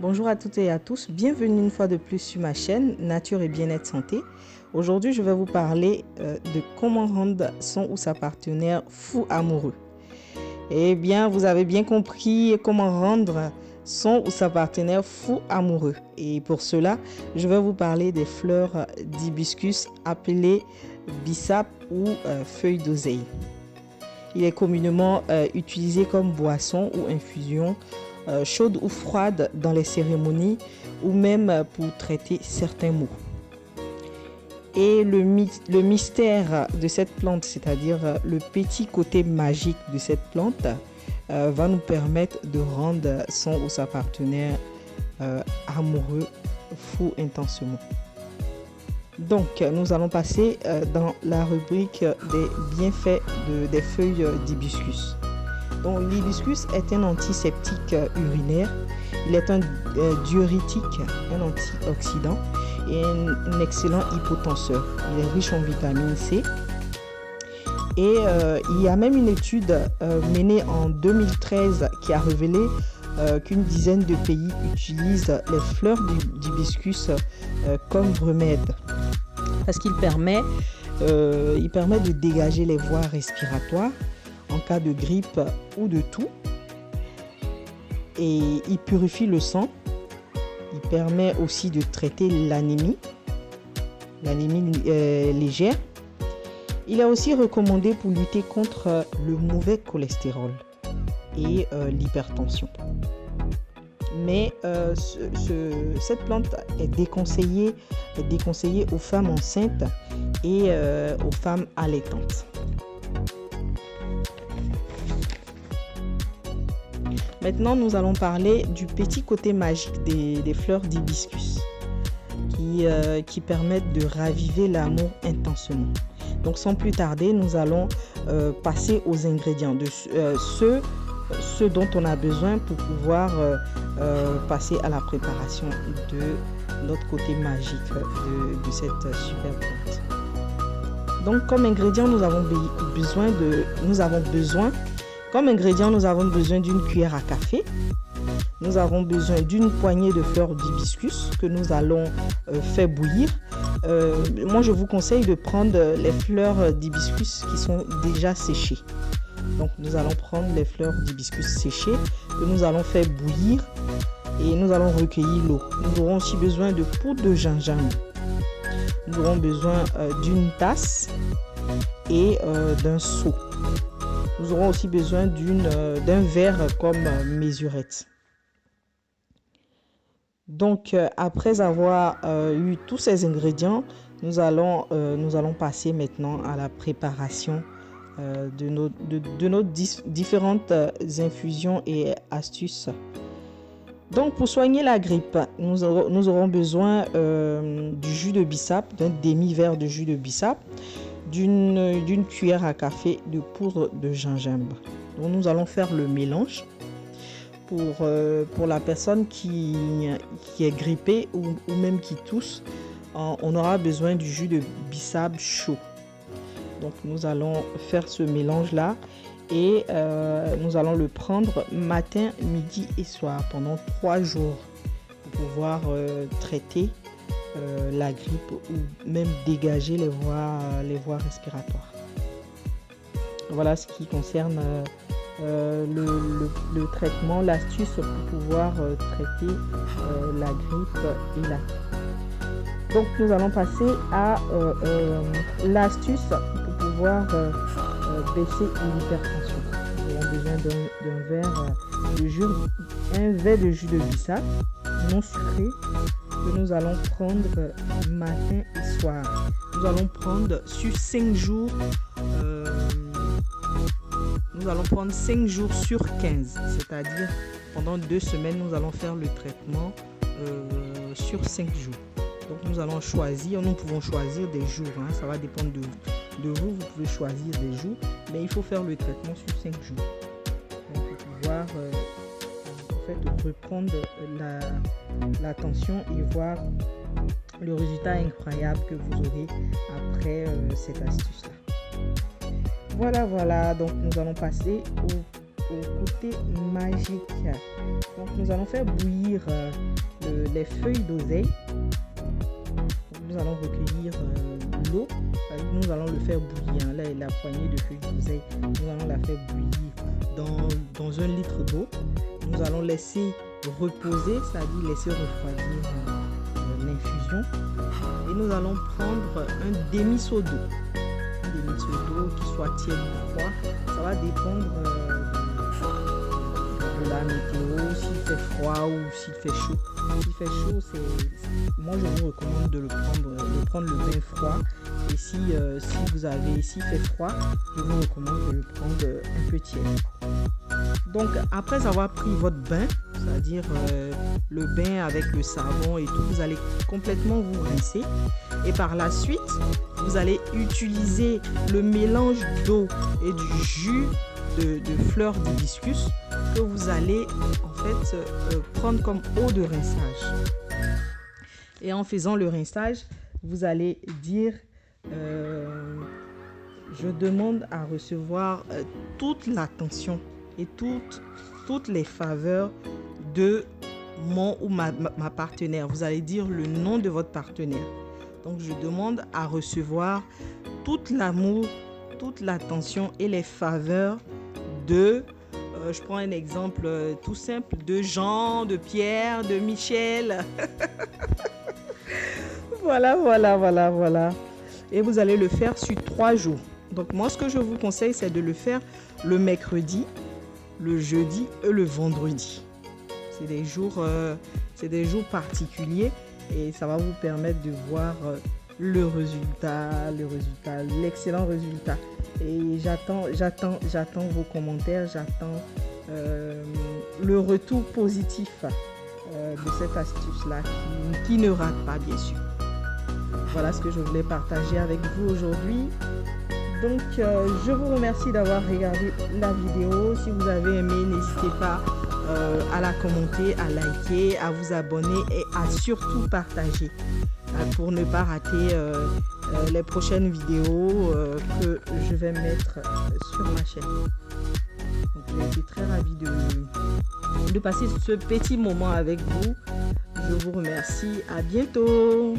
Bonjour à toutes et à tous, bienvenue une fois de plus sur ma chaîne Nature et Bien-être Santé. Aujourd'hui, je vais vous parler de comment rendre son ou sa partenaire fou amoureux. Eh bien, vous avez bien compris comment rendre son ou sa partenaire fou amoureux. Et pour cela, je vais vous parler des fleurs d'hibiscus appelées bissap ou feuilles d'oseille. Il est communément utilisé comme boisson ou infusion chaude ou froide dans les cérémonies ou même pour traiter certains maux. Et le mystère de cette plante, c'est-à-dire le petit côté magique de cette plante, va nous permettre de rendre son ou sa partenaire amoureux, fou intensement. Donc, nous allons passer dans la rubrique des bienfaits des feuilles d'hibiscus. Donc, l'hibiscus est un antiseptique urinaire, il est un diurétique, un antioxydant et un excellent hypotenseur. Il est riche en vitamine C. Et il y a même une étude menée en 2013 qui a révélé qu'une dizaine de pays utilisent les fleurs d'hibiscus comme remède. Parce qu'il permet de dégager les voies respiratoires en cas de grippe ou de toux. Et il purifie le sang. Il permet aussi de traiter l'anémie légère. Il est aussi recommandé pour lutter contre le mauvais cholestérol et l'hypertension. Mais cette plante est déconseillée aux femmes enceintes et aux femmes allaitantes. Maintenant, nous allons parler du petit côté magique des fleurs d'hibiscus qui permettent de raviver l'amour intensement. Donc, sans plus tarder, nous allons passer aux ingrédients de ceux dont on a besoin pour pouvoir passer à la préparation de notre côté magique de cette super plante. Donc, comme ingrédient, nous avons besoin d'une cuillère à café. Nous avons besoin d'une poignée de fleurs d'hibiscus que nous allons faire bouillir. Moi, je vous conseille de prendre les fleurs d'hibiscus qui sont déjà séchées. Donc, nous allons prendre les fleurs d'hibiscus séchées que nous allons faire bouillir et nous allons recueillir l'eau. Nous aurons aussi besoin de poudre de gingembre. Nous aurons besoin d'une tasse et d'un seau. Nous aurons aussi besoin d'un verre comme mesurette. Donc, après avoir eu tous ces ingrédients, nous allons passer maintenant à la préparation de nos différentes infusions et astuces. Donc, pour soigner la grippe, nous aurons besoin du jus de bissap, d'un demi-verre de jus de bissap, d'une cuillère à café de poudre de gingembre. Donc, nous allons faire le mélange. Pour la personne qui est grippée ou même qui tousse, on aura besoin du jus de bissap chaud. Donc, nous allons faire ce mélange-là et nous allons le prendre matin, midi et soir pendant 3 jours pour pouvoir traiter la grippe ou même dégager les voies respiratoires. Voilà ce qui concerne le traitement, l'astuce pour pouvoir traiter la grippe et la toux. Donc, nous allons passer à l'astuce pour pouvoir baisser l'hypertension. Nous avons besoin d'un verre de jus de bissap non sucré que nous allons prendre matin et soir. Nous allons prendre sur 5 jours. Nous allons prendre 5 jours sur 15, c'est-à-dire pendant 2 semaines, nous allons faire le traitement sur 5 jours. Donc, nous pouvons choisir des jours, ça va dépendre de vous, vous pouvez choisir des jours, mais il faut faire le traitement sur 5 jours. Donc, pour pouvoir reprendre la tension et voir le résultat incroyable que vous aurez après cette astuce-là. Voilà, donc nous allons passer au côté magique. Donc nous allons faire bouillir les feuilles d'oseille. Nous allons recueillir l'eau. Nous allons le faire bouillir. Là, la poignée de feuilles d'oseille, nous allons la faire bouillir dans 1 litre d'eau. Nous allons laisser reposer, c'est-à-dire laisser refroidir l'infusion. Et nous allons prendre un demi-seau d'eau. Un demi-seau d'eau qui soit tiède ou froid. Ça va dépendre de la météo, s'il fait froid ou s'il fait chaud. S'il fait chaud, moi je vous recommande de prendre le bain froid. Et s'il fait froid, je vous recommande de le prendre un peu tiède. Donc après avoir pris votre bain, c'est-à-dire le bain avec le savon et tout, vous allez complètement vous rincer. Et par la suite, vous allez utiliser le mélange d'eau et du jus de fleurs d'hibiscus que vous allez en fait prendre comme eau de rinçage. Et en faisant le rinçage, vous allez dire je demande à recevoir toute l'attention et toutes les faveurs de mon ou ma partenaire. Vous allez dire le nom de votre partenaire. Donc je demande à recevoir tout l'amour, toute l'attention et les faveurs de je prends un exemple tout simple, de Jean, de Pierre, de Michel. Voilà. Et vous allez le faire sur 3 jours. Donc moi, ce que je vous conseille, c'est de le faire le mercredi, le jeudi et le vendredi. C'est des jours particuliers et ça va vous permettre de voir l'excellent résultat. Et j'attends vos commentaires, j'attends le retour positif de cette astuce-là qui ne rate pas, bien sûr. Voilà ce que je voulais partager avec vous aujourd'hui. Donc, je vous remercie d'avoir regardé la vidéo. Si vous avez aimé, n'hésitez pas à la commenter, à liker, à vous abonner et à surtout partager pour ne pas rater les prochaines vidéos que je vais mettre sur ma chaîne. Donc, j'ai été très ravie de passer ce petit moment avec vous. Je vous remercie. À bientôt.